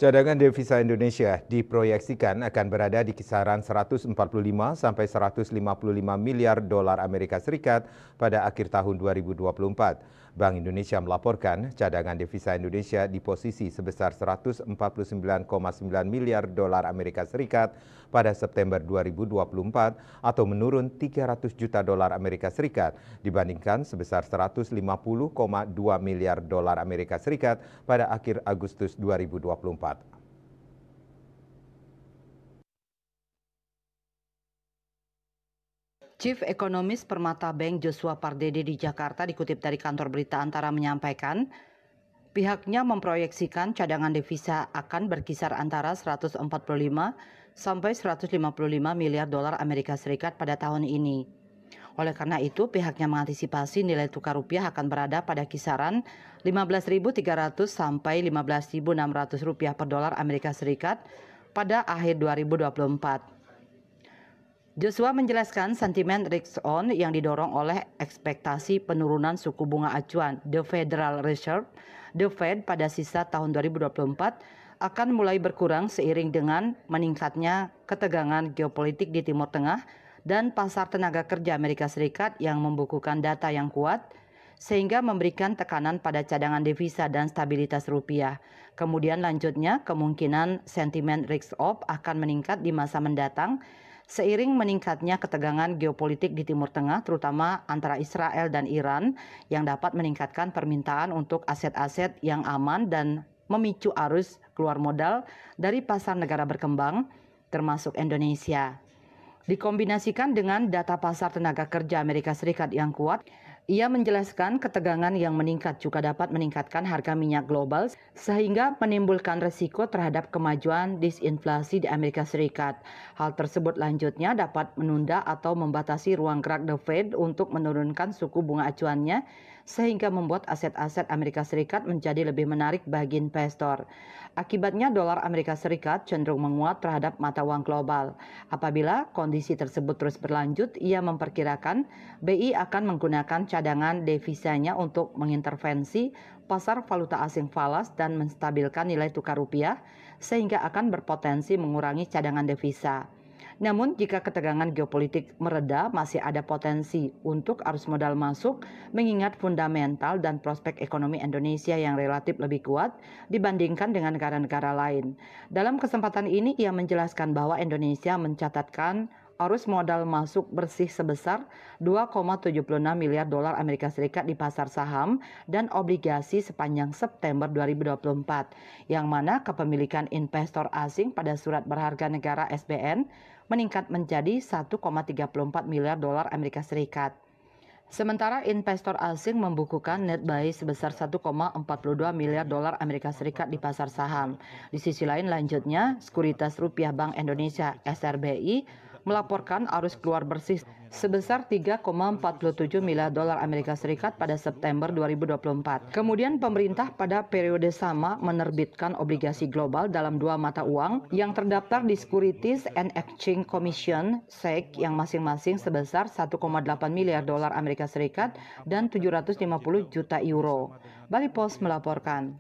Cadangan devisa Indonesia diproyeksikan akan berada di kisaran 145 sampai 155 miliar dolar Amerika Serikat pada akhir tahun 2024. Bank Indonesia melaporkan cadangan devisa Indonesia di posisi sebesar 149,9 miliar dolar Amerika Serikat pada September 2024 atau menurun 300 juta dolar Amerika Serikat dibandingkan sebesar 150,2 miliar dolar Amerika Serikat pada akhir Agustus 2024. Chief Ekonomis Permata Bank Joshua Pardede di Jakarta dikutip dari kantor berita Antara menyampaikan, pihaknya memproyeksikan cadangan devisa akan berkisar antara 145 sampai 155 miliar dolar Amerika Serikat pada tahun ini. Oleh karena itu, pihaknya mengantisipasi nilai tukar rupiah akan berada pada kisaran 15.300 sampai 15.600 rupiah per dolar Amerika Serikat pada akhir 2024. Joshua menjelaskan sentimen risk on yang didorong oleh ekspektasi penurunan suku bunga acuan The Federal Reserve, The Fed pada sisa tahun 2024 akan mulai berkurang seiring dengan meningkatnya ketegangan geopolitik di Timur Tengah dan pasar tenaga kerja Amerika Serikat yang membukukan data yang kuat sehingga memberikan tekanan pada cadangan devisa dan stabilitas rupiah. Kemudian lanjutnya kemungkinan sentimen risk off akan meningkat di masa mendatang seiring meningkatnya ketegangan geopolitik di Timur Tengah, terutama antara Israel dan Iran, yang dapat meningkatkan permintaan untuk aset-aset yang aman dan memicu arus keluar modal dari pasar negara berkembang, termasuk Indonesia. Dikombinasikan dengan data pasar tenaga kerja Amerika Serikat yang kuat, ia menjelaskan ketegangan yang meningkat juga dapat meningkatkan harga minyak global sehingga menimbulkan resiko terhadap kemajuan disinflasi di Amerika Serikat. Hal tersebut lanjutnya dapat menunda atau membatasi ruang gerak The Fed untuk menurunkan suku bunga acuannya sehingga membuat aset-aset Amerika Serikat menjadi lebih menarik bagi investor. Akibatnya dolar Amerika Serikat cenderung menguat terhadap mata uang global. Apabila kondisi tersebut terus berlanjut, ia memperkirakan BI akan menggunakan cadangan devisanya untuk mengintervensi pasar valuta asing falas dan menstabilkan nilai tukar rupiah sehingga akan berpotensi mengurangi cadangan devisa. Namun jika ketegangan geopolitik mereda, masih ada potensi untuk arus modal masuk mengingat fundamental dan prospek ekonomi Indonesia yang relatif lebih kuat dibandingkan dengan negara-negara lain. Dalam kesempatan ini ia menjelaskan bahwa Indonesia mencatatkan arus modal masuk bersih sebesar 2,76 miliar dolar Amerika Serikat di pasar saham dan obligasi sepanjang September 2024, yang mana kepemilikan investor asing pada surat berharga negara SBN meningkat menjadi 1,34 miliar dolar Amerika Serikat. Sementara investor asing membukukan net buy sebesar 1,42 miliar dolar Amerika Serikat di pasar saham. Di sisi lain lanjutnya, Sekuritas Rupiah Bank Indonesia SRBI melaporkan arus keluar bersih sebesar 3,47 miliar dolar Amerika Serikat pada September 2024. Kemudian pemerintah pada periode sama menerbitkan obligasi global dalam dua mata uang yang terdaftar di Securities and Exchange Commission (SEC) yang masing-masing sebesar 1,8 miliar dolar Amerika Serikat dan 750 juta euro. Bali Post melaporkan.